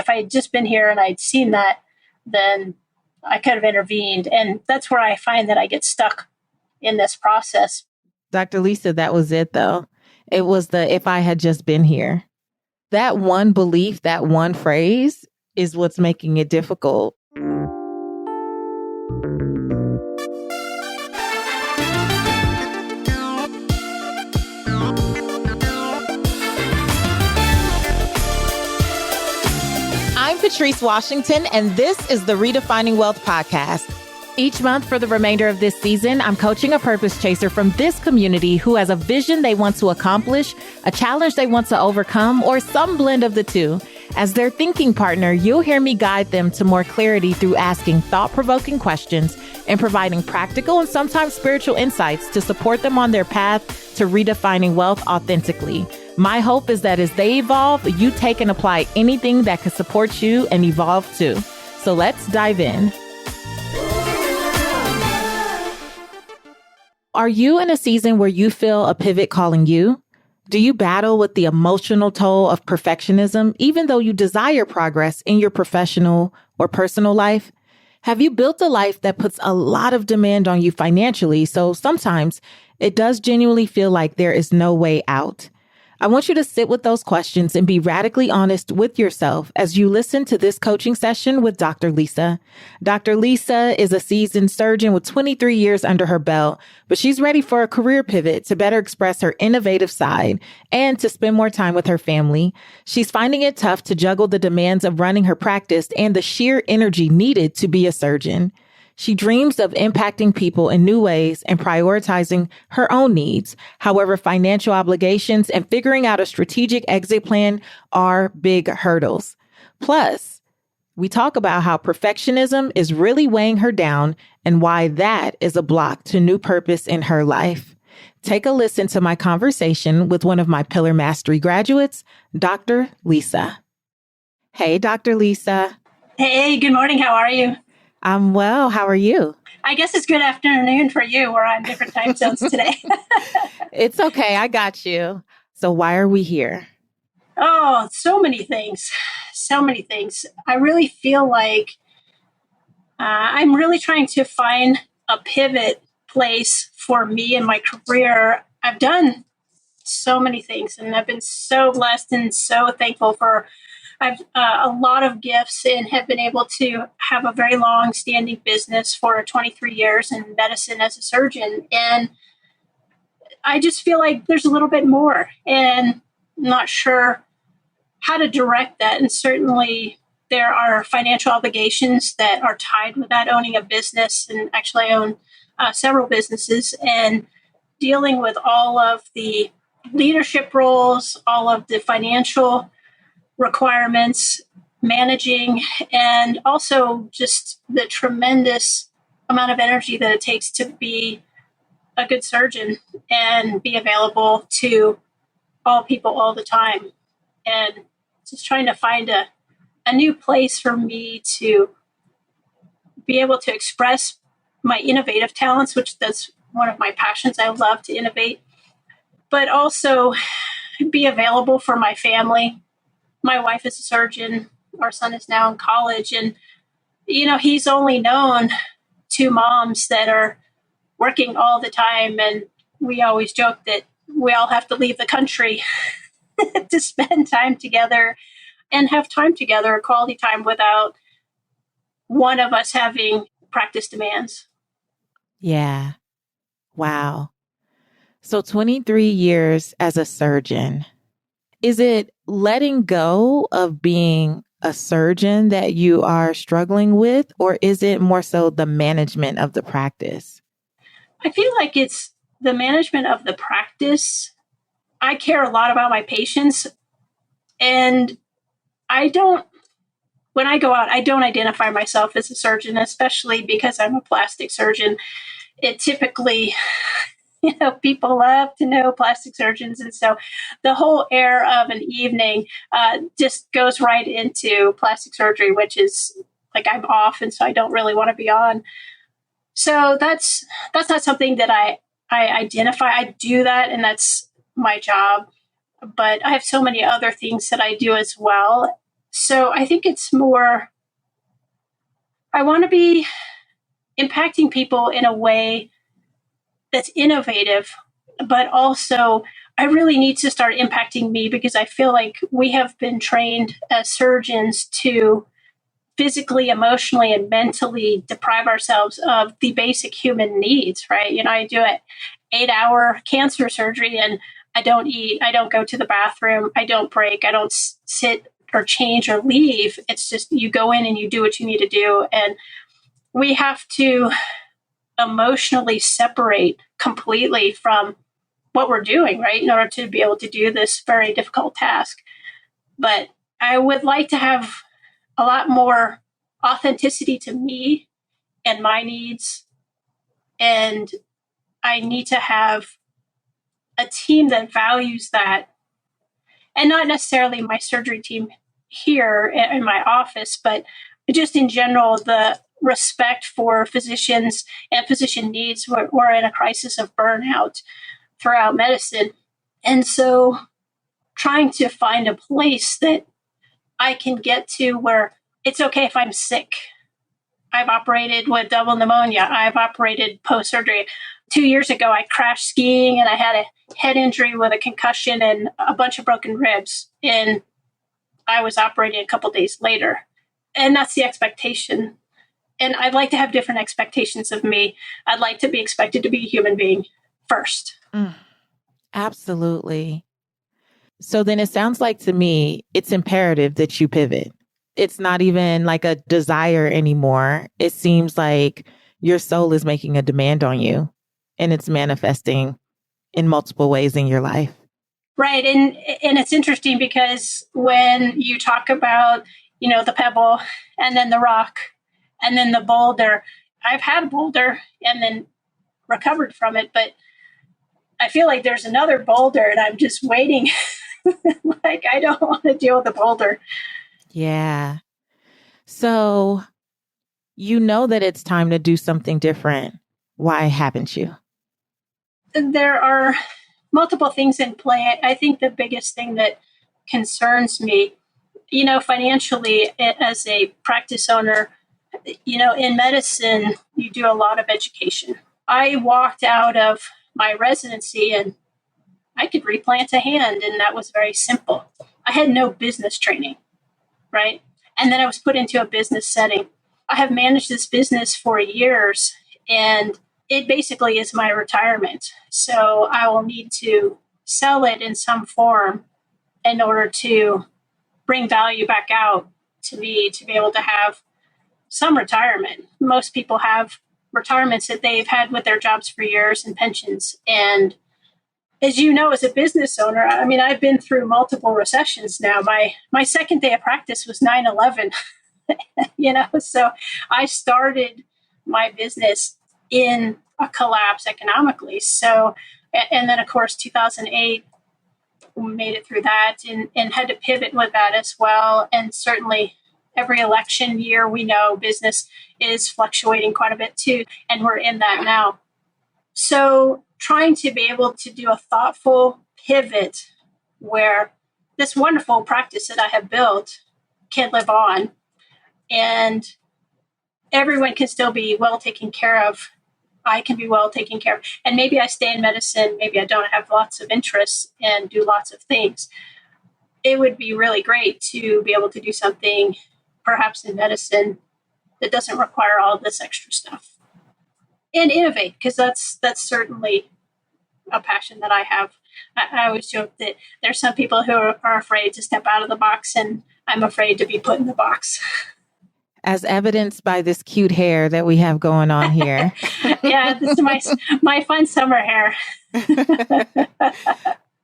if I had just been here and I'd seen that, then I could have intervened. And that's where I find that I get stuck in this process. Dr. Lisa, that was it, though. It was the if I had just been here. That one belief, that one phrase is what's making it difficult. I'm Patrice Washington, and this is the Redefining Wealth podcast. Each month for the remainder of this season, I'm coaching a purpose chaser from this community who has a vision they want to accomplish, a challenge they want to overcome, or some blend of the two. As their thinking partner, you'll hear me guide them to more clarity through asking thought-provoking questions and providing practical and sometimes spiritual insights to support them on their path to redefining wealth authentically. My hope is that as they evolve, you take and apply anything that could support you and evolve too. So let's dive in. Are you in a season where you feel a pivot calling you? Do you battle with the emotional toll of perfectionism, even though you desire progress in your professional or personal life? Have you built a life that puts a lot of demand on you financially, so sometimes it does genuinely feel like there is no way out? I want you to sit with those questions and be radically honest with yourself as you listen to this coaching session with Dr. Lisa. Dr. Lisa is a seasoned surgeon with 23 years under her belt, but she's ready for a career pivot to better express her innovative side and to spend more time with her family. She's finding it tough to juggle the demands of running her practice and the sheer energy needed to be a surgeon. She dreams of impacting people in new ways and prioritizing her own needs. However, financial obligations and figuring out a strategic exit plan are big hurdles. Plus, we talk about how perfectionism is really weighing her down and why that is a block to new purpose in her life. Take a listen to my conversation with one of my Pillar Mastery graduates, Dr. Lisa. Hey, Dr. Lisa. Hey, good morning. How are you? I'm well. How are you? I guess it's good afternoon for you. We're on different time zones today. It's okay. I got you. So why are we here? Oh, so many things. So many things. I really feel like I'm really trying to find a pivot place for me in my career. I've done so many things and I've been so blessed and so thankful for I've a lot of gifts and have been able to have a very long-standing business for 23 years in medicine as a surgeon. And I just feel like there's a little bit more and I'm not sure how to direct that. And certainly there are financial obligations that are tied with that, owning a business. And actually I own several businesses and dealing with all of the leadership roles, all of the financial requirements, managing, and also just the tremendous amount of energy that it takes to be a good surgeon and be available to all people all the time. And just trying to find a new place for me to be able to express my innovative talents, which that's one of my passions. I love to innovate, but also be available for my family. My wife is a surgeon. Our son is now in college. And, you know, he's only known two moms that are working all the time. And we always joke that we all have to leave the country to spend time together and have time together, quality time, without one of us having practice demands. Yeah. Wow. So 23 years as a surgeon. Is it letting go of being a surgeon that you are struggling with, or is it more so the management of the practice? I feel like it's the management of the practice. I care a lot about my patients, and when I go out, I don't identify myself as a surgeon, especially because I'm a plastic surgeon. It typically, people love to know plastic surgeons. And so the whole air of an evening just goes right into plastic surgery, which is like I'm off. And so I don't really want to be on. So that's not something that I identify. I do that and that's my job. But I have so many other things that I do as well. So I think it's more, I want to be impacting people in a way that's innovative, but also I really need to start impacting me, because I feel like we have been trained as surgeons to physically, emotionally, and mentally deprive ourselves of the basic human needs, right? I do an 8-hour cancer surgery and I don't eat, I don't go to the bathroom, I don't break, I don't sit or change or leave. It's just you go in and you do what you need to do. And we have to emotionally separate completely from what we're doing, right, in order to be able to do this very difficult task. But I would like to have a lot more authenticity to me and my needs. And I need to have a team that values that. And not necessarily my surgery team here in my office, but just in general, the respect for physicians and physician needs. We're in a crisis of burnout throughout medicine. And so trying to find a place that I can get to where it's okay if I'm sick. I've operated with double pneumonia. I've operated post-surgery. 2 years ago, I crashed skiing and I had a head injury with a concussion and a bunch of broken ribs. And I was operating a couple days later. And that's the expectation. And I'd like to have different expectations of me. I'd like to be expected to be a human being first. Absolutely. So then it sounds like to me, it's imperative that you pivot. It's not even like a desire anymore. It seems like your soul is making a demand on you and it's manifesting in multiple ways in your life. Right. And it's interesting because when you talk about, the pebble and then the rock and then the boulder, I've had a boulder and then recovered from it, but I feel like there's another boulder and I'm just waiting. Like, I don't want to deal with the boulder. Yeah. So you know that it's time to do something different. Why haven't you? There are multiple things in play. I think the biggest thing that concerns me, financially, as a practice owner, in medicine, you do a lot of education. I walked out of my residency and I could replant a hand, and that was very simple. I had no business training, right? And then I was put into a business setting. I have managed this business for years, and it basically is my retirement. So I will need to sell it in some form in order to bring value back out to me to be able to have some retirement. Most people have retirements that they've had with their jobs for years and pensions. And as you know, as a business owner, I mean, I've been through multiple recessions now. My second day of practice was 9/11, so I started my business in a collapse economically. So, and then of course, 2008, we made it through that and had to pivot with that as well. And certainly every election year, we know business is fluctuating quite a bit too. And we're in that now. So trying to be able to do a thoughtful pivot where this wonderful practice that I have built can live on and everyone can still be well taken care of. I can be well taken care of. And maybe I stay in medicine. Maybe I don't have lots of interests and do lots of things. It would be really great to be able to do something perhaps in medicine that doesn't require all this extra stuff. And innovate, because that's certainly a passion that I have. I always joke that there's some people who are afraid to step out of the box, and I'm afraid to be put in the box. As evidenced by this cute hair that we have going on here. Yeah, this is my fun summer hair.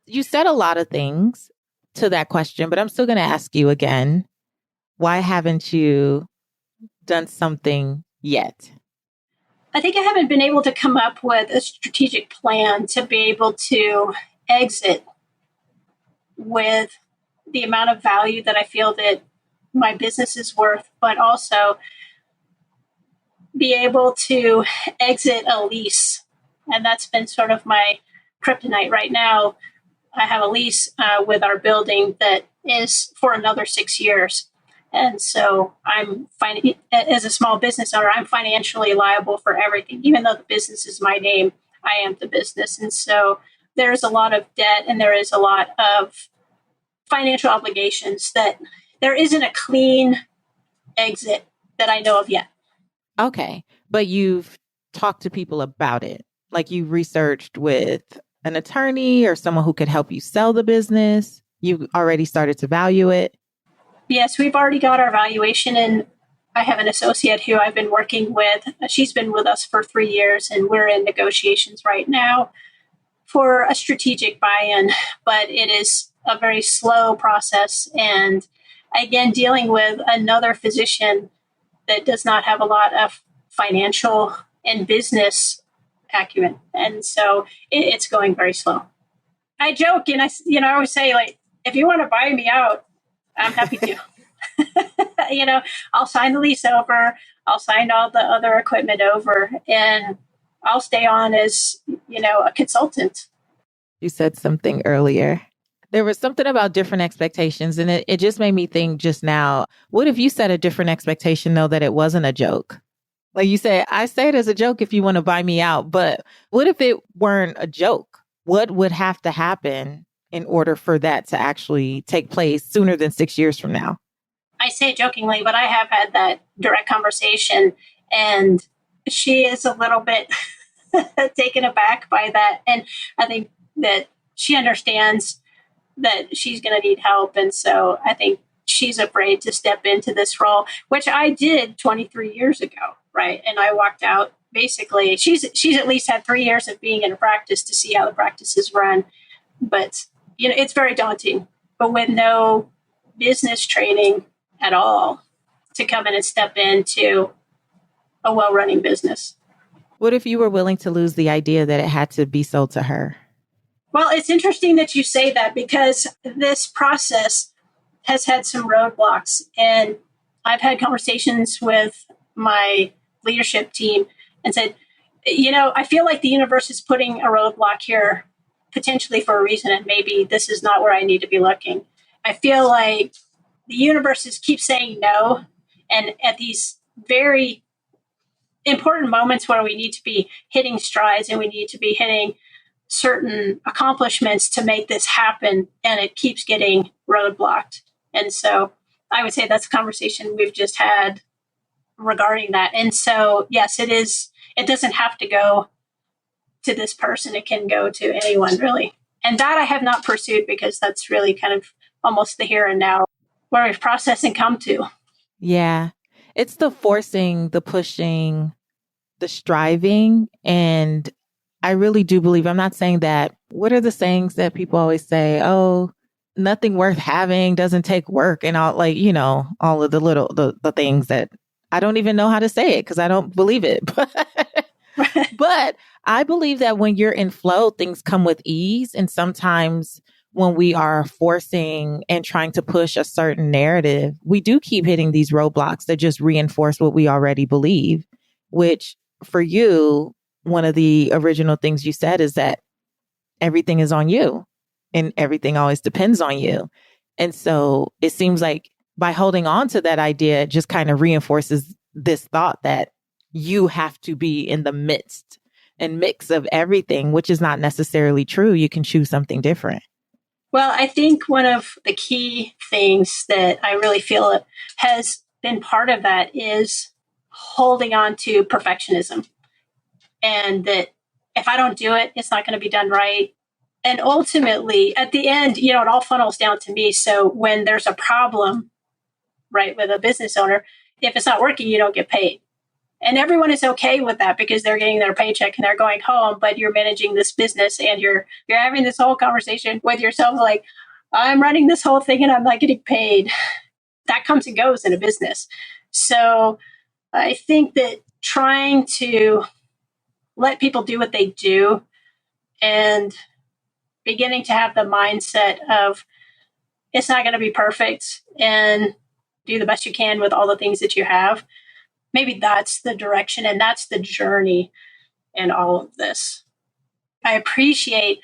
You said a lot of things to that question, but I'm still going to ask you again. Why haven't you done something yet? I think I haven't been able to come up with a strategic plan to be able to exit with the amount of value that I feel that my business is worth, but also be able to exit a lease. And that's been sort of my kryptonite right now. I have a lease with our building that is for another 6 years. And so as a small business owner, I'm financially liable for everything. Even though the business is my name, I am the business. And so there's a lot of debt and there is a lot of financial obligations that there isn't a clean exit that I know of yet. Okay. But you've talked to people about it. Like you researched with an attorney or someone who could help you sell the business. You already started to value it. Yes, we've already got our valuation, and I have an associate who I've been working with. She's been with us for 3 years, and we're in negotiations right now for a strategic buy-in, but it is a very slow process. And again, dealing with another physician that does not have a lot of financial and business acumen. And so it's going very slow. I joke and I always say, like, if you want to buy me out, I'm happy to. I'll sign the lease over. I'll sign all the other equipment over, and I'll stay on as, a consultant. You said something earlier. There was something about different expectations, and it just made me think just now, what if you set a different expectation, though, that it wasn't a joke? Like you say, I say it as a joke if you want to buy me out, but what if it weren't a joke? What would have to happen in order for that to actually take place sooner than 6 years from now? I say it jokingly, but I have had that direct conversation, and she is a little bit taken aback by that. And I think that she understands that she's going to need help. And so I think she's afraid to step into this role, which I did 23 years ago, right? And I walked out. Basically, she's at least had 3 years of being in a practice to see how the practice is run. But, it's very daunting. But with no business training at all, to come in and step into a well-running business. What if you were willing to lose the idea that it had to be sold to her? Well, it's interesting that you say that, because this process has had some roadblocks, and I've had conversations with my leadership team and said, I feel like the universe is putting a roadblock here potentially for a reason, and maybe this is not where I need to be looking. I feel like the universe keeps saying no, and at these very important moments where we need to be hitting strides and we need to be hitting certain accomplishments to make this happen, and it keeps getting roadblocked. And so I would say that's a conversation we've just had regarding that. And so, yes, it is. It doesn't have to go to this person. It can go to anyone, really. And that I have not pursued, because that's really kind of almost the here and now where we've processed and come to. Yeah. It's the forcing, the pushing, the striving. And I really do believe, I'm not saying that, what are the sayings that people always say? Oh, nothing worth having doesn't take work, and all, like, all of the things that I don't even know how to say it because I don't believe it. But I believe that when you're in flow, things come with ease. And sometimes when we are forcing and trying to push a certain narrative, we do keep hitting these roadblocks that just reinforce what we already believe, which for you, one of the original things you said is that everything is on you and everything always depends on you. And so it seems like by holding on to that idea, it just kind of reinforces this thought that you have to be in the midst and mix of everything, which is not necessarily true. You can choose something different. Well, I think one of the key things that I really feel has been part of that is holding on to perfectionism. And that if I don't do it, it's not going to be done right. And ultimately, at the end, it all funnels down to me. So when there's a problem, right, with a business owner, if it's not working, you don't get paid. And everyone is okay with that because they're getting their paycheck and they're going home, but you're managing this business and you're having this whole conversation with yourself like, I'm running this whole thing and I'm not getting paid. That comes and goes in a business. So I think that trying to let people do what they do and beginning to have the mindset of it's not going to be perfect and do the best you can with all the things that you have. Maybe that's the direction and that's the journey in all of this. I appreciate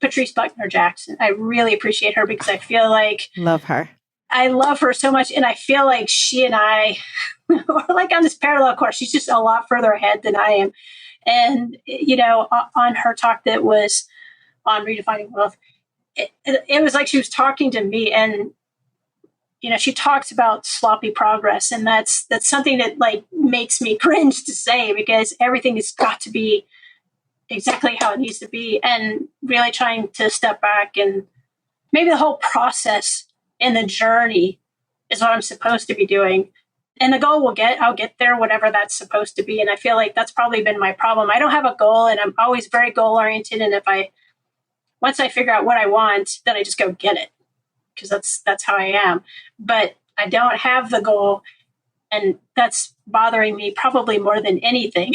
Patrice Buckner Jackson. I really appreciate her because I feel like love her. I love her so much. And I feel like she and I are like on this parallel course. She's just a lot further ahead than I am. And, on her talk that was on Redefining Wealth, it was like she was talking to me. And, she talks about sloppy progress. And that's something that like makes me cringe to say, because everything has got to be exactly how it needs to be. And really trying to step back, and maybe the whole process and the journey is what I'm supposed to be doing. And the goal I'll get there, whatever that's supposed to be. And I feel like that's probably been my problem. I don't have a goal, and I'm always very goal oriented. And once I figure out what I want, then I just go get it, because that's how I am. But I don't have the goal, and that's bothering me probably more than anything.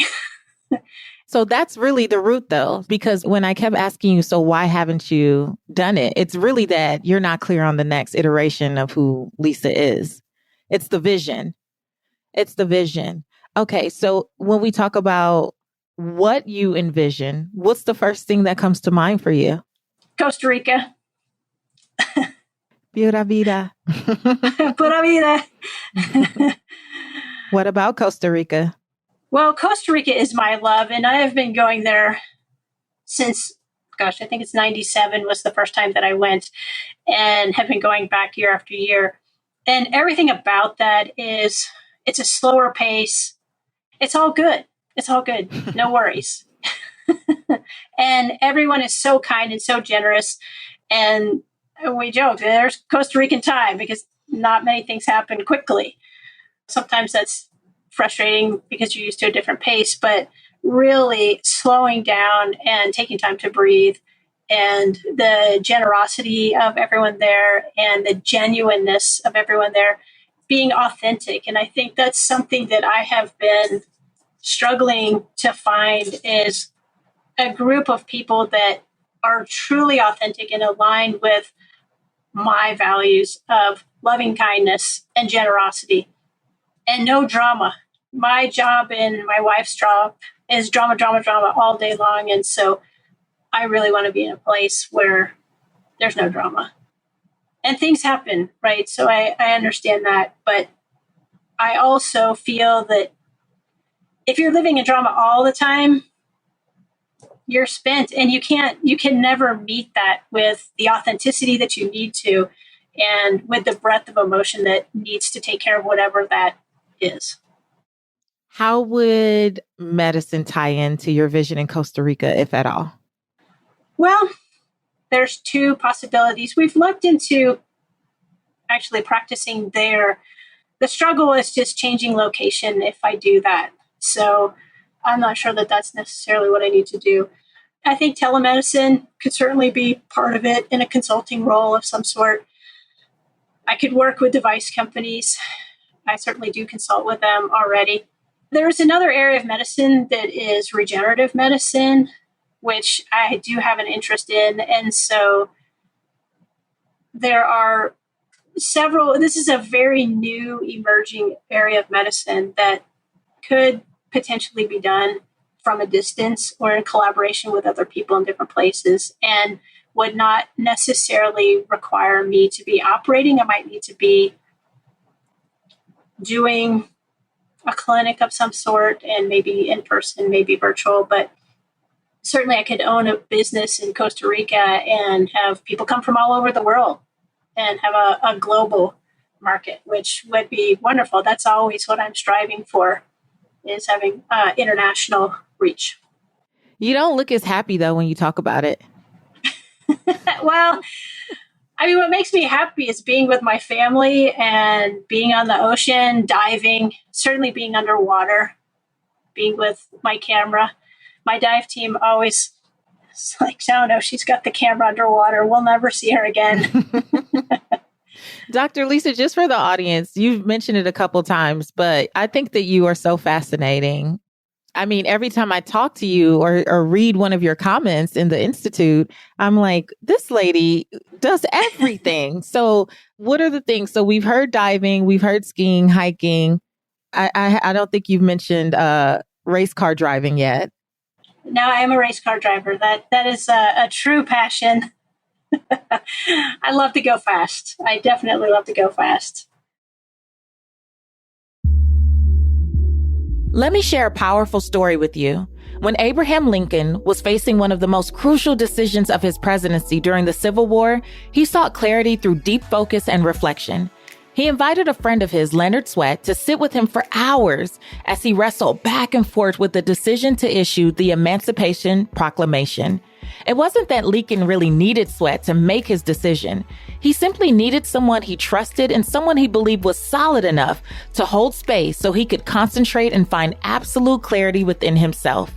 So that's really the root, though, because when I kept asking you, so why haven't you done it? It's really that you're not clear on the next iteration of who Lisa is. It's the vision. It's the vision. Okay. So when we talk about what you envision, what's the first thing that comes to mind for you? Costa Rica. Pura vida. Pura vida. What about Costa Rica? Well, Costa Rica is my love, and I have been going there since, I think it's 97 was the first time that I went, and have been going back year after year. And everything about that is, it's a slower pace. It's all good. It's all good. No worries. And everyone is so kind and so generous. And we joke, there's Costa Rican time, because not many things happen quickly. Sometimes that's frustrating because you're used to a different pace, but really slowing down and taking time to breathe, and the generosity of everyone there and the genuineness of everyone there, being authentic. And I think that's something that I have been struggling to find, is a group of people that are truly authentic and aligned with my values of loving kindness and generosity, and no drama. My job and my wife's job is drama, drama, drama all day long. And so I really want to be in a place where there's no drama. And things happen, right? So I understand that. But I also feel that if you're living in drama all the time, you're spent, and you can never meet that with the authenticity that you need to, and with the breadth of emotion that needs to take care of whatever that is. How would medicine tie into your vision in Costa Rica, if at all? Well, there's two possibilities. We've looked into actually practicing there. The struggle is just changing location if I do that. So I'm not sure that that's necessarily what I need to do. I think telemedicine could certainly be part of it in a consulting role of some sort. I could work with device companies. I certainly do consult with them already. There's another area of medicine that is regenerative medicine, which I do have an interest in. And so there are this is a very new emerging area of medicine that could potentially be done from a distance or in collaboration with other people in different places, and would not necessarily require me to be operating. I might need to be doing a clinic of some sort, and maybe in person, maybe virtual, but certainly I could own a business in Costa Rica and have people come from all over the world and have a global market, which would be wonderful. That's always what I'm striving for, is having international reach. You don't look as happy, though, when you talk about it. Well, I mean, what makes me happy is being with my family and being on the ocean, diving, certainly being underwater, being with my camera. My dive team always is like, oh no, she's got the camera underwater. We'll never see her again. Dr. Lisa, just for the audience, you've mentioned it a couple times, but I think that you are so fascinating. I mean, every time I talk to you or read one of your comments in the Institute, I'm like, this lady does everything. So what are the things? So we've heard diving, we've heard skiing, hiking. I don't think you've mentioned race car driving yet. No, I am a race car driver. That is a true passion. I love to go fast. I definitely love to go fast. Let me share a powerful story with you. When Abraham Lincoln was facing one of the most crucial decisions of his presidency during the Civil War, he sought clarity through deep focus and reflection. He invited a friend of his, Leonard Swett, to sit with him for hours as he wrestled back and forth with the decision to issue the Emancipation Proclamation. It wasn't that Lincoln really needed Swett to make his decision. He simply needed someone he trusted and someone he believed was solid enough to hold space so he could concentrate and find absolute clarity within himself.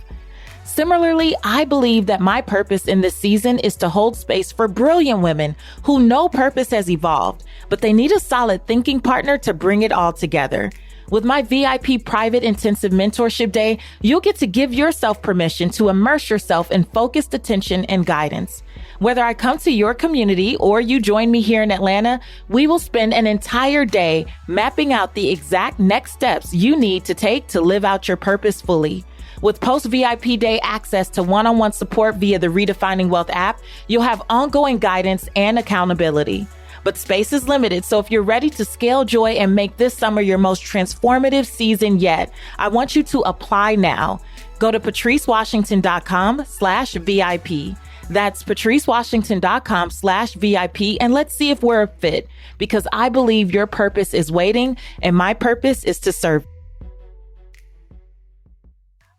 Similarly, I believe that my purpose in this season is to hold space for brilliant women who know purpose has evolved, but they need a solid thinking partner to bring it all together. With my VIP private intensive mentorship day, you'll get to give yourself permission to immerse yourself in focused attention and guidance. Whether I come to your community or you join me here in Atlanta, we will spend an entire day mapping out the exact next steps you need to take to live out your purpose fully. With post-VIP day access to one-on-one support via the Redefining Wealth app, you'll have ongoing guidance and accountability. But space is limited, so if you're ready to scale joy and make this summer your most transformative season yet, I want you to apply now. Go to patricewashington.com/VIP. That's patricewashington.com/VIP, and let's see if we're a fit, because I believe your purpose is waiting and my purpose is to serve.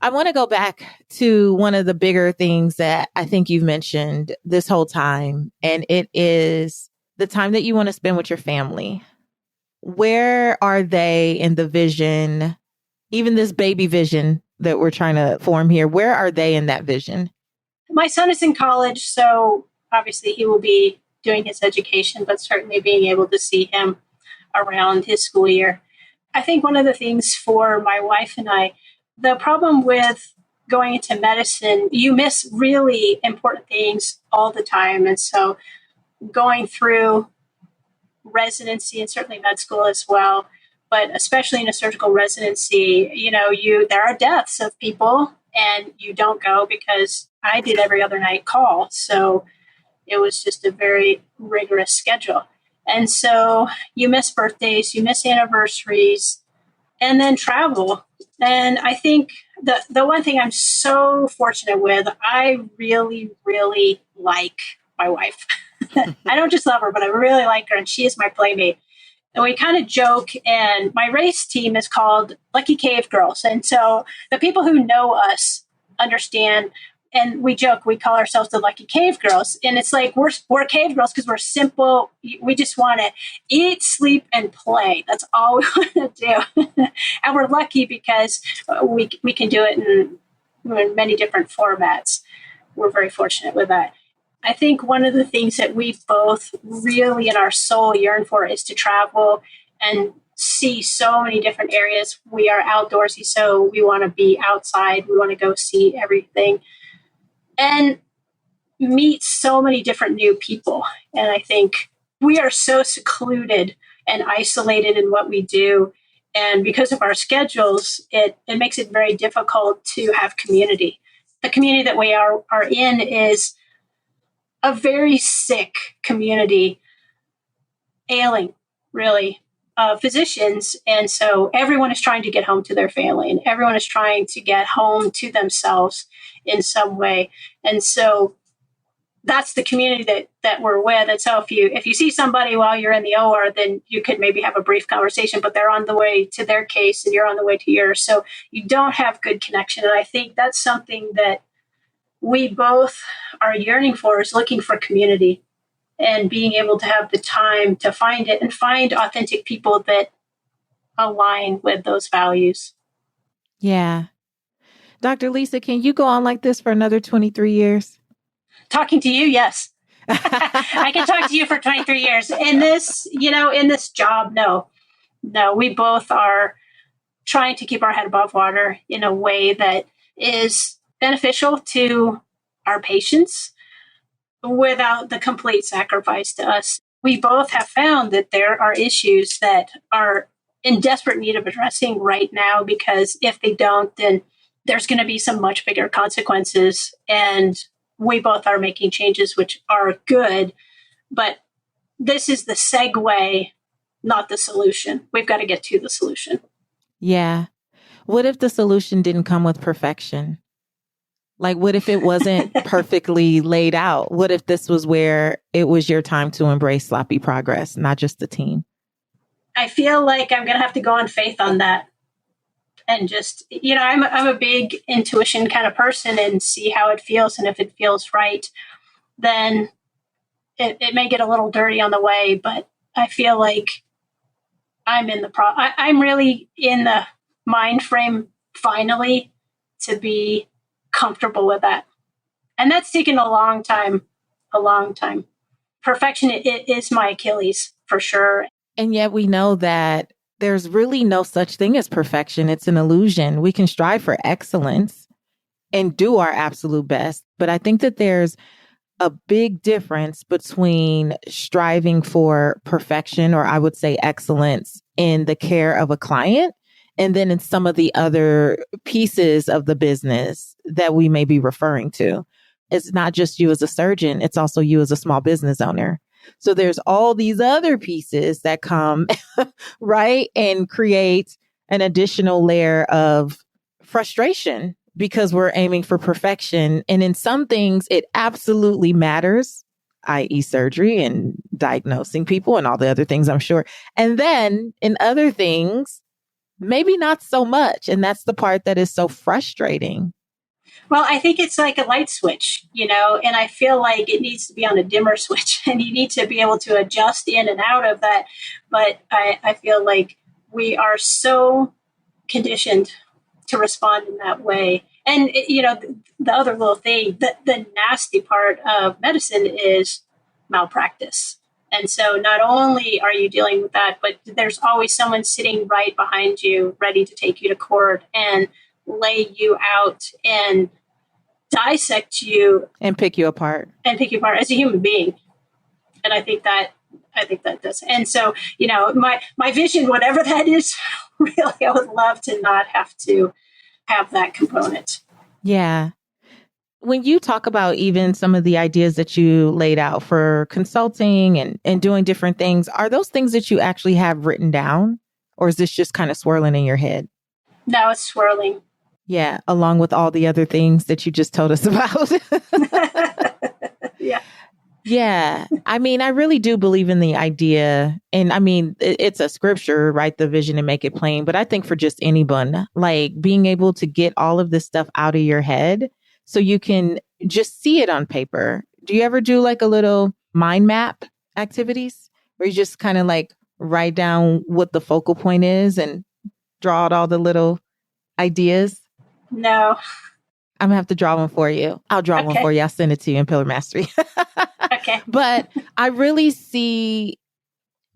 I want to go back to one of the bigger things that I think you've mentioned this whole time, and it is the time that you want to spend with your family. Where are they in the vision, even this baby vision that we're trying to form here? Where are they in that vision? My son is in college, so obviously he will be doing his education, but certainly being able to see him around his school year. I think one of the things for my wife and I, the problem with going into medicine, you miss really important things all the time. And so going through residency and certainly med school as well, but especially in a surgical residency, there are deaths of people and you don't go because I did every other night call. So it was just a very rigorous schedule. And so you miss birthdays, you miss anniversaries, and then travel. And I think the one thing I'm so fortunate with, I really, really like my wife. I don't just love her, but I really like her, and she is my playmate. And we kind of joke, and my race team is called Lucky Cave Girls. And so the people who know us understand, and we joke, we call ourselves the Lucky Cave Girls. And it's like, we're cave girls because we're simple. We just want to eat, sleep, and play. That's all we want to do. And we're lucky because we can do it in many different formats. We're very fortunate with that. I think one of the things that we both really in our soul yearn for is to travel and see so many different areas. We are outdoorsy, so we want to be outside. We want to go see everything and meet so many different new people. And I think we are so secluded and isolated in what we do. And because of our schedules, it makes it very difficult to have community. The community that we are in is a very sick community, ailing, really, physicians. And so everyone is trying to get home to their family, and everyone is trying to get home to themselves in some way. And so that's the community that we're with. And so if you see somebody while you're in the OR, then you could maybe have a brief conversation, but they're on the way to their case and you're on the way to yours. So you don't have good connection. And I think that's something that we both are yearning for, is looking for community and being able to have the time to find it and find authentic people that align with those values. Yeah. Dr. Lisa, can you go on like this for another 23 years? Talking to you, yes. I can talk to you for 23 years. In this job, no, we both are trying to keep our head above water in a way that is beneficial to our patients without the complete sacrifice to us. We both have found that there are issues that are in desperate need of addressing right now, because if they don't, then there's going to be some much bigger consequences. And we both are making changes which are good, But this is the segue, not the solution. We've got to get to the solution. Yeah. What if the solution didn't come with perfection? Like, what if it wasn't perfectly laid out? What if this was where it was your time to embrace sloppy progress, not just the team? I feel like I'm going to have to go on faith on that. And just, I'm a big intuition kind of person, and see how it feels. And if it feels right, then it may get a little dirty on the way. But I feel like I'm I'm really in the mind frame finally to be comfortable with that. And that's taken a long time. Perfection it is my Achilles for sure. And yet we know that there's really no such thing as perfection. It's an illusion. We can strive for excellence and do our absolute best. But I think that there's a big difference between striving for perfection, or I would say excellence, in the care of a client, and then in some of the other pieces of the business that we may be referring to. It's not just you as a surgeon, it's also you as a small business owner. So there's all these other pieces that come, right, and create an additional layer of frustration because we're aiming for perfection. And in some things, it absolutely matters, i.e. surgery and diagnosing people and all the other things, I'm sure. And then in other things, maybe not so much. And that's the part that is so frustrating. Well, I think it's like a light switch, and I feel like it needs to be on a dimmer switch, and you need to be able to adjust in and out of that. But I feel like we are so conditioned to respond in that way. And, the other little thing, the nasty part of medicine is malpractice. And so not only are you dealing with that, but there's always someone sitting right behind you, ready to take you to court and lay you out and dissect you and pick you apart as a human being. And I think that does. And so, my vision, whatever that is, really, I would love to not have to have that component. Yeah. When you talk about even some of the ideas that you laid out for consulting and doing different things, are those things that you actually have written down, or is this just kind of swirling in your head? No, it's swirling. Yeah, along with all the other things that you just told us about. Yeah. Yeah. I mean, I really do believe in the idea. And I mean, it's a scripture, right? The vision and make it plain. But I think for just anyone, like being able to get all of this stuff out of your head so you can just see it on paper. Do you ever do like a little mind map activities where you just kind of like write down what the focal point is and draw out all the little ideas? No. I'm gonna have to draw one for you. I'll draw one for you. I'll send it to you in Pillar Mastery. Okay. But I really see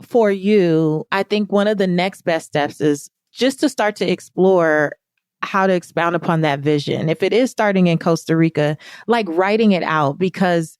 for you, I think one of the next best steps is just to start to explore how to expound upon that vision. If it is starting in Costa Rica, like writing it out, because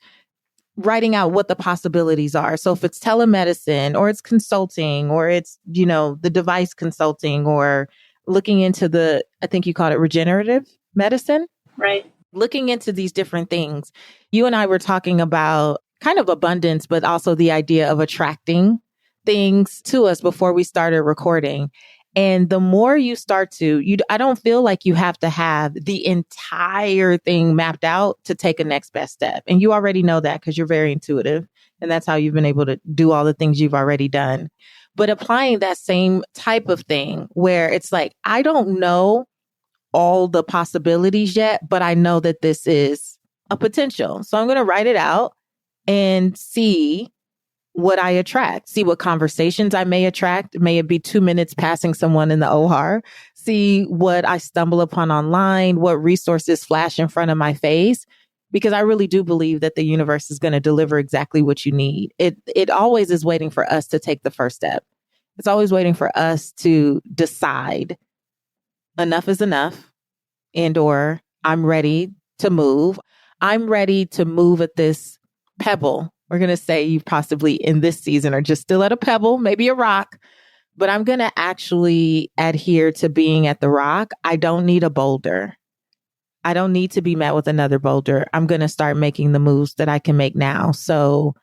writing out what the possibilities are. So if it's telemedicine or it's consulting or it's, the device consulting or looking into I think you called it regenerative medicine. Right. Looking into these different things. You and I were talking about kind of abundance, but also the idea of attracting things to us before we started recording. And the more you start to, I don't feel like you have to have the entire thing mapped out to take a next best step. And you already know that because you're very intuitive. And that's how you've been able to do all the things you've already done. But applying that same type of thing where it's like, I don't know all the possibilities yet, but I know that this is a potential. So I'm going to write it out and see what I attract, see what conversations I may attract. May it be 2 minutes passing someone in the OR, see what I stumble upon online, what resources flash in front of my face, because I really do believe that the universe is going to deliver exactly what you need. It always is waiting for us to take the first step. It's always waiting for us to decide enough is enough, and or I'm ready to move. I'm ready to move at this pebble. We're going to say you possibly in this season are just still at a pebble, maybe a rock, but I'm going to actually adhere to being at the rock. I don't need a boulder. I don't need to be met with another boulder. I'm going to start making the moves that I can make now. So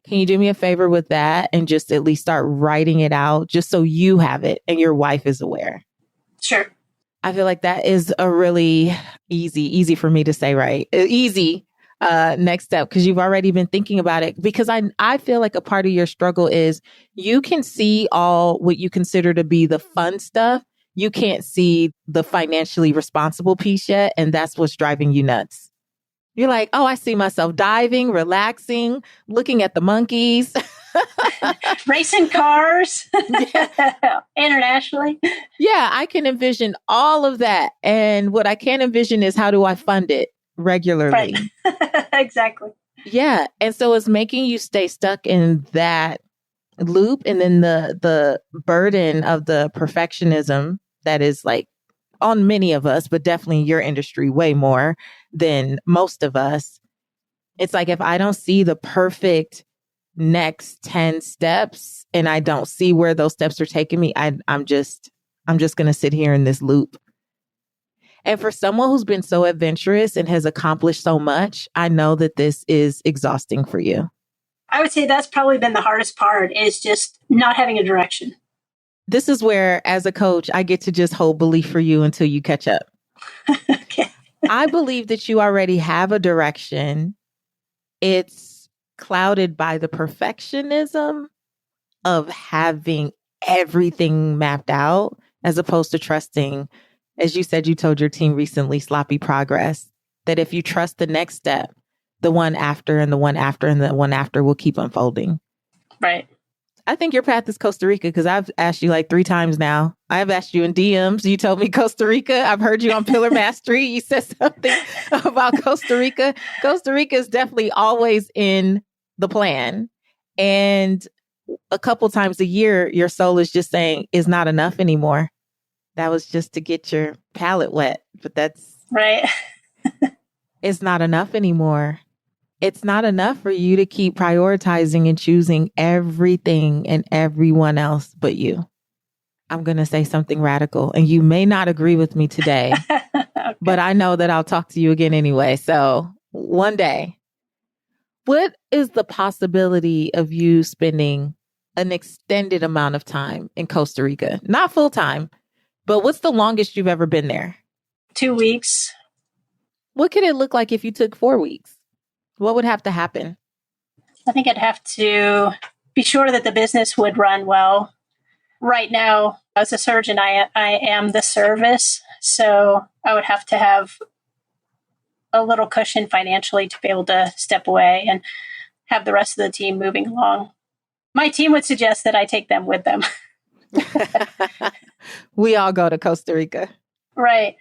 Can you do me a favor with that and just at least start writing it out just so you have it and your wife is aware? Sure. I feel like that is a really easy for me to say, right? Easy next step, because you've already been thinking about it. Because I feel like a part of your struggle is you can see all what you consider to be the fun stuff. You can't see the financially responsible piece yet. And that's what's driving you nuts. You're like, oh, I see myself diving, relaxing, looking at the monkeys. Racing cars internationally. Yeah, I can envision all of that. And what I can't envision is how do I fund it regularly? Right. Exactly. Yeah. And so it's making you stay stuck in that loop. And then the burden of the perfectionism that is like on many of us, but definitely your industry way more than most of us. It's like if I don't see the perfect next 10 steps and I don't see where those steps are taking me, I'm just going to sit here in this loop. And for someone who's been so adventurous and has accomplished so much, I know that this is exhausting for you. I would say that's probably been the hardest part, is just not having a direction. This is where, as a coach, I get to just hold belief for you until you catch up. Okay. I believe that you already have a direction. It's clouded by the perfectionism of having everything mapped out, as opposed to trusting, as you said, you told your team recently, sloppy progress, that if you trust the next step, the one after and the one after and the one after will keep unfolding. Right. I think your path is Costa Rica, because I've asked you like 3 times now. I've asked you in DMs. You told me Costa Rica. I've heard you on Pillar Mastery. You said something about Costa Rica. Costa Rica is definitely always in the plan. And a couple times a year, your soul is just saying, is not enough anymore. That was just to get your palate wet. But that's right. It's not enough anymore. It's not enough for you to keep prioritizing and choosing everything and everyone else but you. I'm going to say something radical, and you may not agree with me today, okay, but I know that I'll talk to you again anyway. So one day, what is the possibility of you spending an extended amount of time in Costa Rica? Not full time, but what's the longest you've ever been there? 2 weeks. What could it look like if you took 4 weeks? What would have to happen? I think I'd have to be sure that the business would run well. Right now, as a surgeon, I am the service. So I would have to have a little cushion financially to be able to step away and have the rest of the team moving along. My team would suggest that I take them with them. We all go to Costa Rica. Right.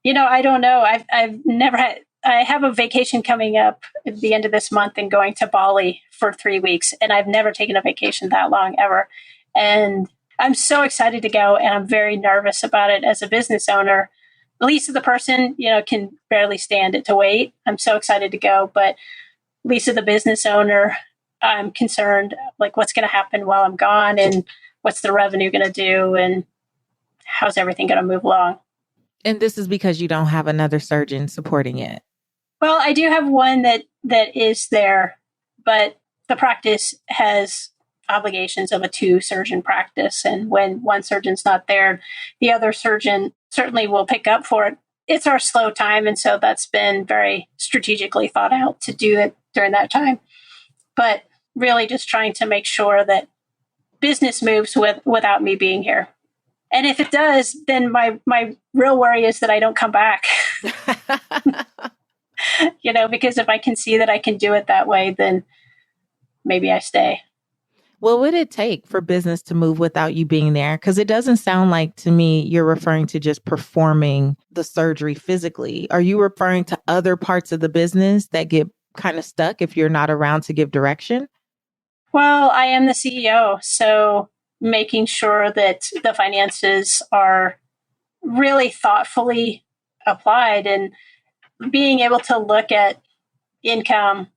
I don't know. I've never had... I have a vacation coming up at the end of this month and going to Bali for 3 weeks. And I've never taken a vacation that long ever. And I'm so excited to go. And I'm very nervous about it as a business owner. Lisa, the person, can barely stand it to wait. I'm so excited to go. But Lisa, the business owner, I'm concerned, like, what's going to happen while I'm gone, and what's the revenue going to do, and how's everything going to move along. And this is because you don't have another surgeon supporting it. Well, I do have one that is there, but the practice has obligations of a 2-surgeon practice. And when one surgeon's not there, the other surgeon certainly will pick up for it. It's our slow time. And so that's been very strategically thought out to do it during that time. But really just trying to make sure that business moves without me being here. And if it does, then my real worry is that I don't come back. Because if I can see that I can do it that way, then maybe I stay. What would it take for business to move without you being there? Because it doesn't sound like to me you're referring to just performing the surgery physically. Are you referring to other parts of the business that get kind of stuck if you're not around to give direction? Well, I am the CEO, so making sure that the finances are really thoughtfully applied, and being able to look at income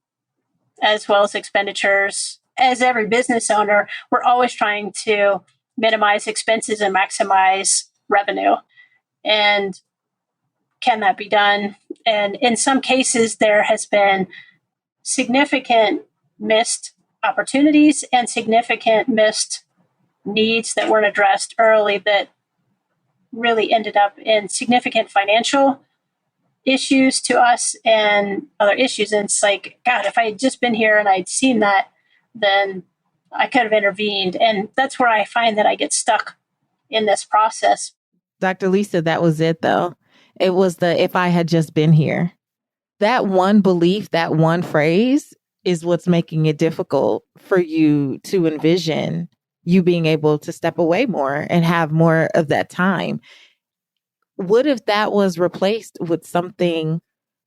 as well as expenditures. As every business owner, we're always trying to minimize expenses and maximize revenue. And can that be done? And in some cases, there has been significant missed opportunities and significant missed needs that weren't addressed early that really ended up in significant financial issues to us and other issues. And it's like, God, if I had just been here and I'd seen that, then I could have intervened. And that's where I find that I get stuck in this process. Dr. Lisa, that was it though. It was the, if I had just been here. That one belief, that one phrase is what's making it difficult for you to envision you being able to step away more and have more of that time. What if that was replaced with something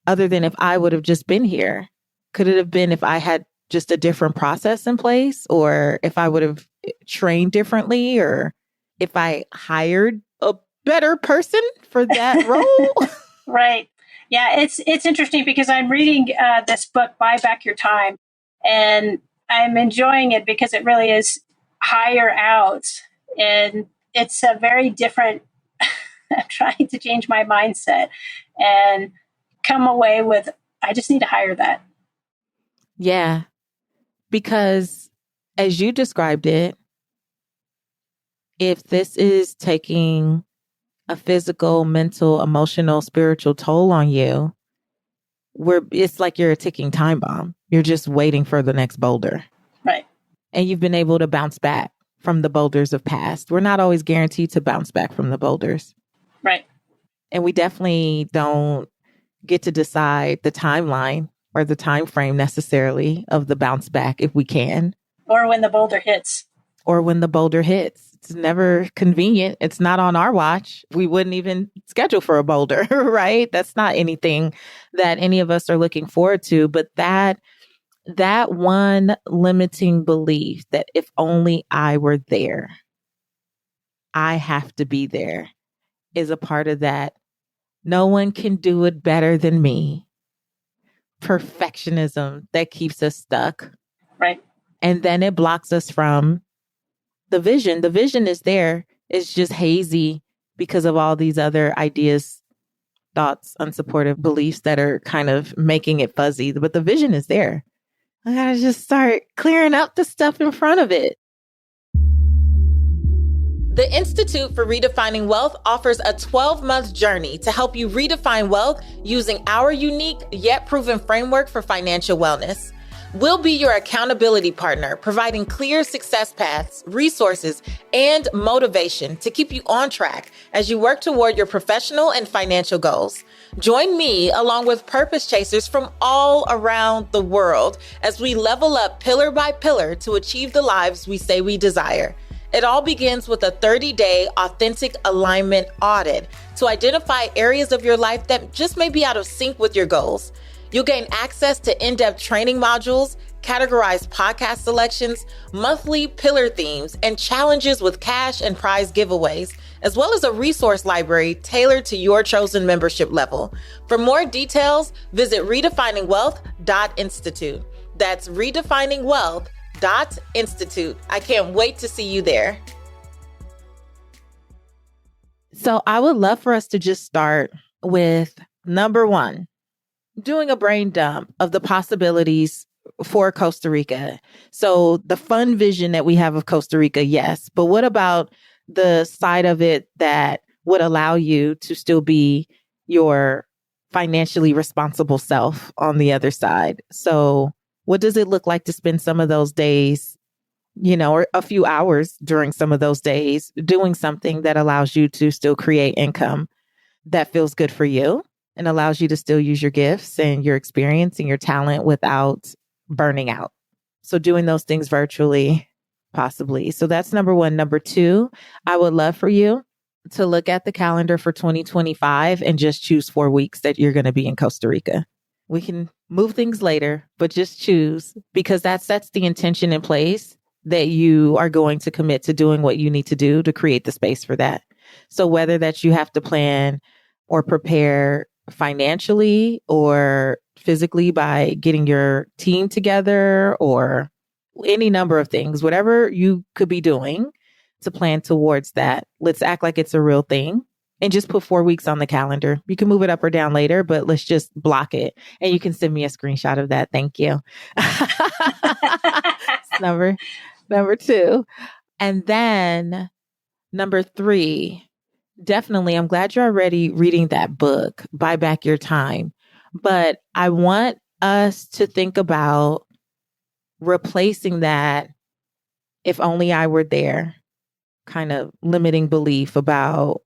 other than if I would have just been here? Could it have been if I had just a different process in place, or if I would have trained differently, or if I hired a better person for that role? Right. Yeah, it's interesting because I'm reading this book, Buy Back Your Time, and I'm enjoying it because it really is hire out. And it's a very different, I'm trying to change my mindset and come away with, I just need to hire that. Yeah, because as you described it, if this is taking a physical, mental, emotional, spiritual toll on you, it's like you're a ticking time bomb. You're just waiting for the next boulder. Right. And you've been able to bounce back from the boulders of past. We're not always guaranteed to bounce back from the boulders. Right. And we definitely don't get to decide the timeline or the time frame necessarily of the bounce back if we can. Or when the boulder hits. Or when the boulder hits. It's never convenient. It's not on our watch. We wouldn't even schedule for a boulder, right? That's not anything that any of us are looking forward to. But that one limiting belief that if only I were there, I have to be there, is a part of that. No one can do it better than me. Perfectionism that keeps us stuck. Right. And then it blocks us from the vision. The vision is there. It's just hazy because of all these other ideas, thoughts, unsupportive beliefs that are kind of making it fuzzy. But the vision is there. I gotta just start clearing up the stuff in front of it. The Institute for Redefining Wealth offers a 12-month journey to help you redefine wealth using our unique yet proven framework for financial wellness. We'll be your accountability partner, providing clear success paths, resources, and motivation to keep you on track as you work toward your professional and financial goals. Join me along with purpose chasers from all around the world as we level up pillar by pillar to achieve the lives we say we desire. It all begins with a 30-day authentic alignment audit to identify areas of your life that just may be out of sync with your goals. You'll gain access to in-depth training modules, categorized podcast selections, monthly pillar themes, and challenges with cash and prize giveaways, as well as a resource library tailored to your chosen membership level. For more details, visit redefiningwealth.institute. That's redefiningwealth.institute. I can't wait to see you there. So I would love for us to just start with number one, doing a brain dump of the possibilities for Costa Rica. So the fun vision that we have of Costa Rica, yes. But what about the side of it that would allow you to still be your financially responsible self on the other side? So what does it look like to spend some of those days, or a few hours during some of those days doing something that allows you to still create income that feels good for you and allows you to still use your gifts and your experience and your talent without burning out? So doing those things virtually, possibly. So that's number one. Number two, I would love for you to look at the calendar for 2025 and just choose 4 weeks that you're going to be in Costa Rica. We can move things later, but just choose, because that sets the intention in place that you are going to commit to doing what you need to do to create the space for that. So whether that you have to plan or prepare financially or physically by getting your team together or any number of things, whatever you could be doing to plan towards that, let's act like it's a real thing and just put 4 weeks on the calendar. You can move it up or down later, but let's just block it. And you can send me a screenshot of that. Thank you. number number 2. And then number 3, definitely, I'm glad you're already reading that book, Buy Back Your Time. But I want us to think about replacing that, if only I were there, kind of limiting belief about,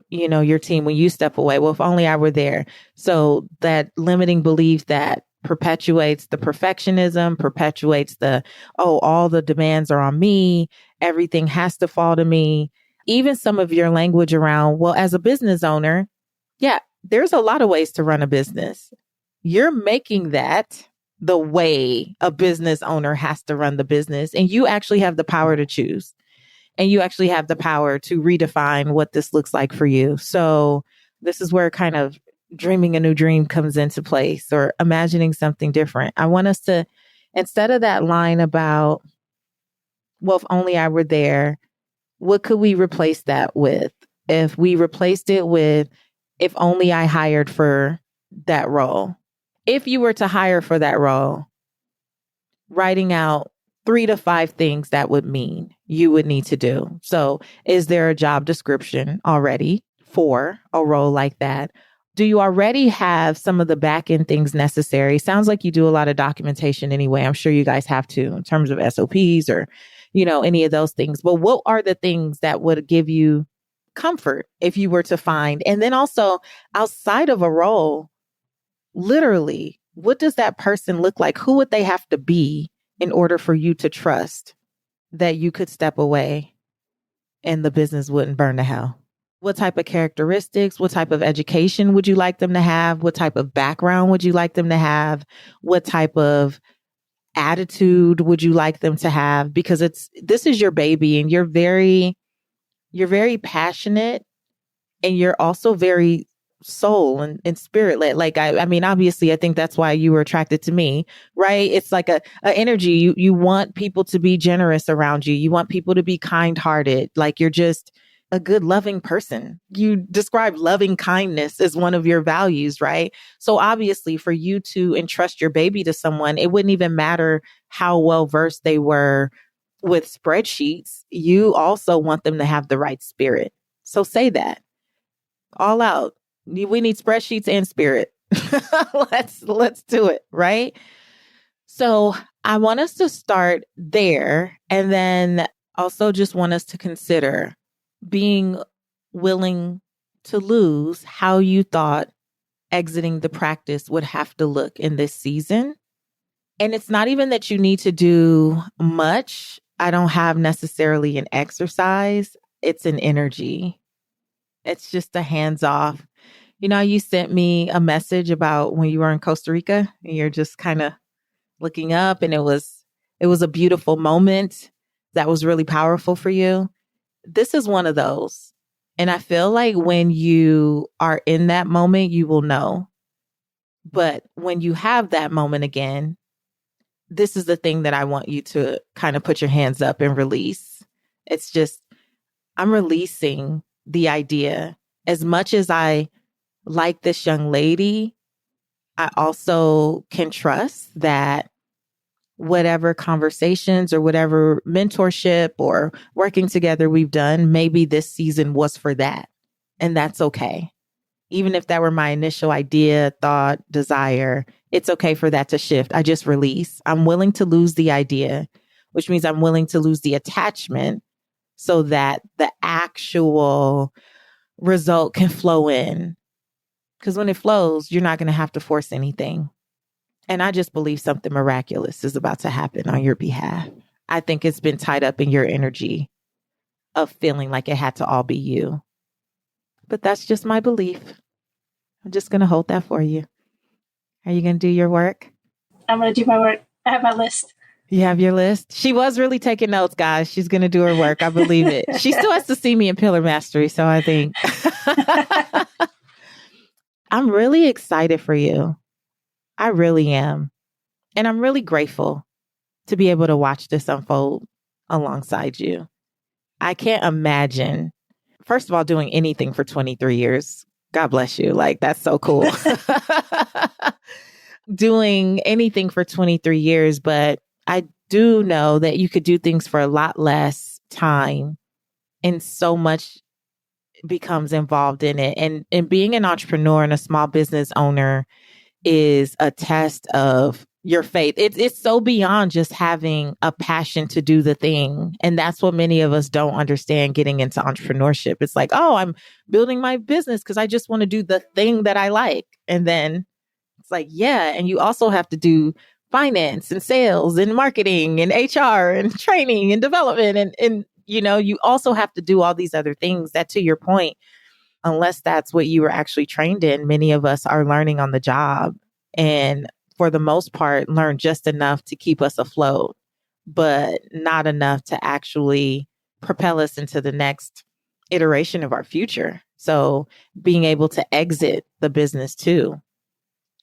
your team when you step away. Well, if only I were there. So that limiting belief that perpetuates the perfectionism, perpetuates the, oh, all the demands are on me. Everything has to fall to me. Even some of your language around, well, as a business owner, yeah, there's a lot of ways to run a business. You're making that the way a business owner has to run the business. And you actually have the power to choose. And you actually have the power to redefine what this looks like for you. So this is where kind of dreaming a new dream comes into place, or imagining something different. I want us to, instead of that line about, well, if only I were there, what could we replace that with? If we replaced it with, if only I hired for that role. If you were to hire for that role, writing out 3 to 5 things that would mean you would need to do. So is there a job description already for a role like that? Do you already have some of the back end things necessary? Sounds like you do a lot of documentation anyway. I'm sure you guys have to, in terms of SOPs or, any of those things. But what are the things that would give you comfort if you were to find? And then also, outside of a role, literally, what does that person look like? Who would they have to be in order for you to trust that you could step away and the business wouldn't burn to hell? What type of characteristics, what type of education would you like them to have? What type of background would you like them to have? What type of attitude would you like them to have? Because this is your baby, and you're very passionate, and you're also very soul and spirit led. Like, I mean, obviously, I think that's why you were attracted to me, right? It's like a energy. You want people to be generous around you. You want people to be kind hearted. Like, you're just a good, loving person. You describe loving kindness as one of your values, right? So obviously, for you to entrust your baby to someone, it wouldn't even matter how well versed they were with spreadsheets. You also want them to have the right spirit. So say that all out. We need spreadsheets and spirit. Let's do it, right? So I want us to start there, and then also just want us to consider being willing to lose how you thought exiting the practice would have to look in this season. And it's not even that you need to do much. I don't have necessarily an exercise. It's an energy. It's just a hands off. You sent me a message about when you were in Costa Rica, and you're just kind of looking up, and it was a beautiful moment that was really powerful for you. This is one of those. And I feel like when you are in that moment, you will know. But when you have that moment again, this is the thing that I want you to kind of put your hands up and release. It's just, I'm releasing the idea. As much as I like this young lady, I also can trust that whatever conversations or whatever mentorship or working together we've done, maybe this season was for that. And that's okay. Even if that were my initial idea, thought, desire, it's okay for that to shift. I just release. I'm willing to lose the idea, which means I'm willing to lose the attachment so that the actual result can flow in. Because when it flows, you're not going to have to force anything. And I just believe something miraculous is about to happen on your behalf. I think it's been tied up in your energy of feeling like it had to all be you. But that's just my belief. I'm just going to hold that for you. Are you going to do your work? I'm going to do my work. I have my list. You have your list? She was really taking notes, guys. She's going to do her work. I believe it. She still has to see me in Pillar Mastery. So I think I'm really excited for you. I really am. And I'm really grateful to be able to watch this unfold alongside you. I can't imagine, first of all, doing anything for 23 years. God bless you. Like, that's so cool. Doing anything for 23 years. But I do know that you could do things for a lot less time, and so much becomes involved in it. And being an entrepreneur and a small business owner is a test of your faith. It's so beyond just having a passion to do the thing. And that's what many of us don't understand getting into entrepreneurship. It's like, oh, I'm building my business because I just want to do the thing that I like. And then it's like, yeah. And you also have to do finance and sales and marketing and HR and training and development. And you also have to do all these other things that, to your point, unless that's what you were actually trained in, many of us are learning on the job. And for the most part, learn just enough to keep us afloat, but not enough to actually propel us into the next iteration of our future. So being able to exit the business too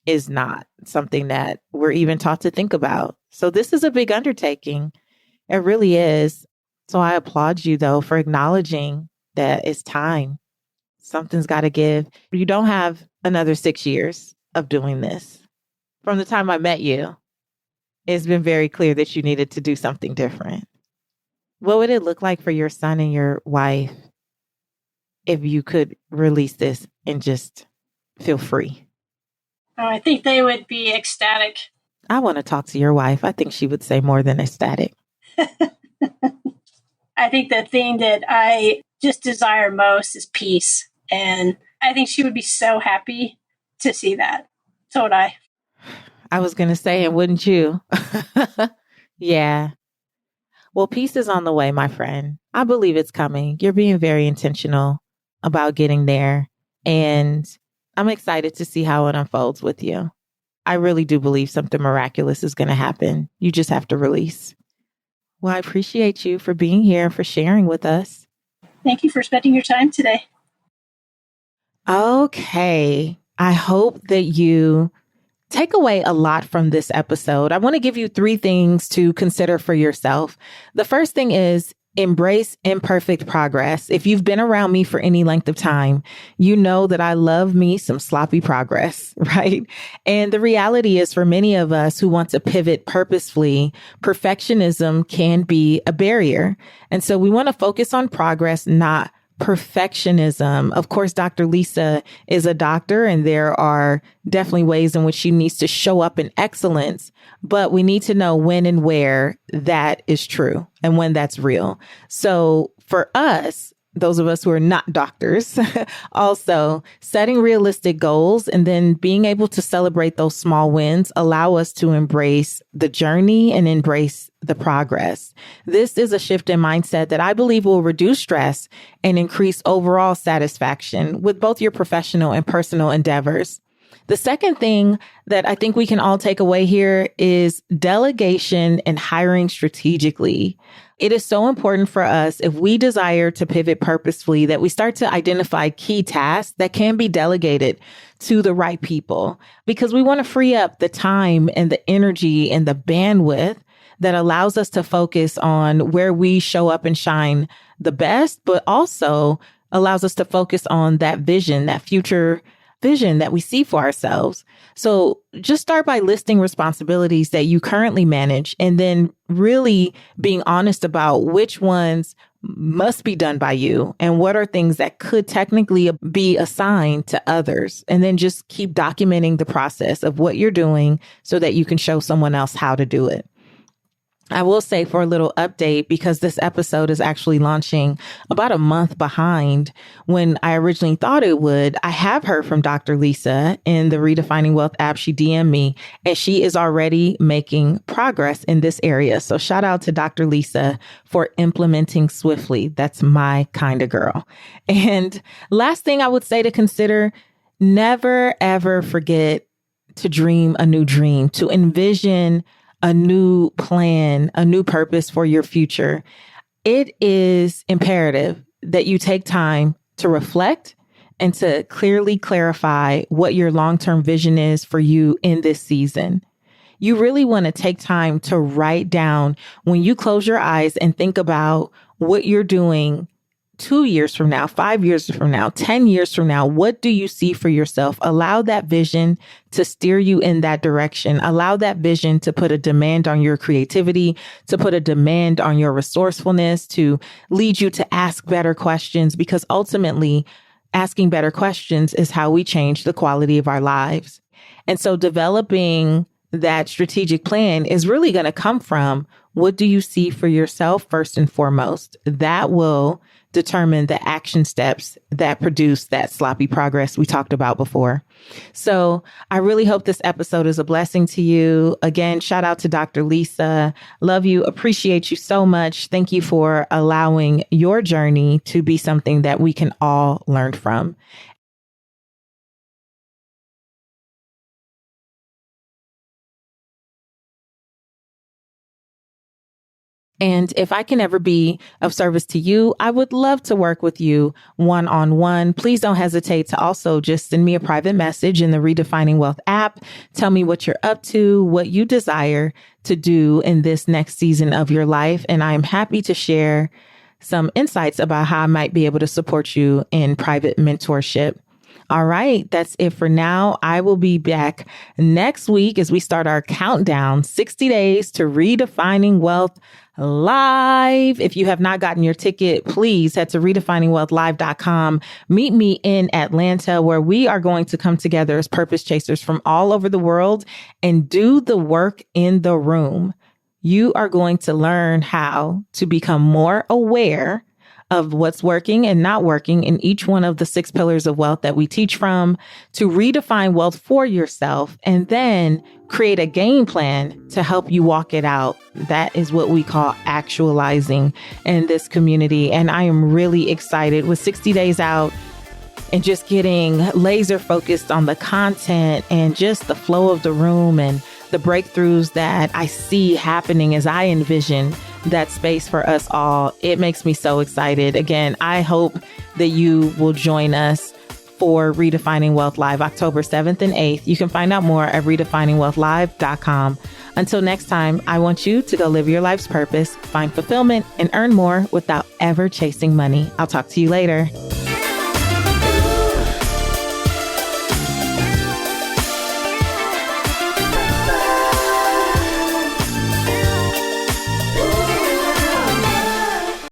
is not something that we're even taught to think about. So this is a big undertaking. It really is. So I applaud you, though, for acknowledging that it's time. Something's got to give. You don't have another 6 years of doing this. From the time I met you, it's been very clear that you needed to do something different. What would it look like for your son and your wife if you could release this and just feel free? Oh, I think they would be ecstatic. I want to talk to your wife. I think she would say more than ecstatic. I think the thing that I just desire most is peace. And I think she would be so happy to see that. So would I. I was going to say, and wouldn't you? Yeah. Well, peace is on the way, my friend. I believe it's coming. You're being very intentional about getting there. And I'm excited to see how it unfolds with you. I really do believe something miraculous is going to happen. You just have to release. Well, I appreciate you for being here, for sharing with us. Thank you for spending your time today. Okay. I hope that you take away a lot from this episode. I want to give you 3 things to consider for yourself. The first thing is embrace imperfect progress. If you've been around me for any length of time, you know that I love me some sloppy progress, right? And the reality is, for many of us who want to pivot purposefully, perfectionism can be a barrier. And so we want to focus on progress, not perfectionism. Of course, Dr. Lisa is a doctor, and there are definitely ways in which she needs to show up in excellence, but we need to know when and where that is true and when that's real. So for us, those of us who are not doctors, also setting realistic goals and then being able to celebrate those small wins allow us to embrace the journey and embrace the progress. This is a shift in mindset that I believe will reduce stress and increase overall satisfaction with both your professional and personal endeavors. The second thing that I think we can all take away here is delegation and hiring strategically. It is so important for us, if we desire to pivot purposefully, that we start to identify key tasks that can be delegated to the right people, because we want to free up the time and the energy and the bandwidth that allows us to focus on where we show up and shine the best, but also allows us to focus on that vision, that future vision that we see for ourselves. So just start by listing responsibilities that you currently manage, and then really being honest about which ones must be done by you and what are things that could technically be assigned to others. And then just keep documenting the process of what you're doing so that you can show someone else how to do it. I will say, for a little update, because this episode is actually launching about a month behind when I originally thought it would, I have heard from Dr. Lisa in the Redefining Wealth app. She DM'd me, and she is already making progress in this area. So shout out to Dr. Lisa for implementing swiftly. That's my kind of girl. And last thing I would say to consider, never, ever forget to dream a new dream, to envision a new plan, a new purpose for your future. It is imperative that you take time to reflect and to clearly clarify what your long-term vision is for you in this season. You really want to take time to write down, when you close your eyes and think about what you're doing 2 years from now, 5 years from now, 10 years from now? What do you see for yourself? Allow that vision to steer you in that direction. Allow that vision to put a demand on your creativity, to put a demand on your resourcefulness, to lead you to ask better questions, because ultimately asking better questions is how we change the quality of our lives. And so developing that strategic plan is really going to come from, what do you see for yourself first and foremost? That will determine the action steps that produce that sloppy progress we talked about before. So I really hope this episode is a blessing to you. Again, shout out to Dr. Lisa. Love you. Appreciate you so much. Thank you for allowing your journey to be something that we can all learn from. And if I can ever be of service to you, I would love to work with you one-on-one. Please don't hesitate to also just send me a private message in the Redefining Wealth app. Tell me what you're up to, what you desire to do in this next season of your life. And I am happy to share some insights about how I might be able to support you in private mentorship. All right, that's it for now. I will be back next week as we start our countdown, 60 days to Redefining Wealth Live. If you have not gotten your ticket, please head to redefiningwealthlive.com. Meet me in Atlanta, where we are going to come together as purpose chasers from all over the world and do the work in the room. You are going to learn how to become more aware of what's working and not working in each one of the 6 pillars of wealth that we teach from, to redefine wealth for yourself, and then create a game plan to help you walk it out. That is what we call actualizing in this community. And I am really excited with 60 days out and just getting laser focused on the content and just the flow of the room and the breakthroughs that I see happening as I envision that space for us all. It makes me so excited. Again, I hope that you will join us for Redefining Wealth Live, October 7th and 8th. You can find out more at redefiningwealthlive.com. Until next time, I want you to go live your life's purpose, find fulfillment, and earn more without ever chasing money. I'll talk to you later.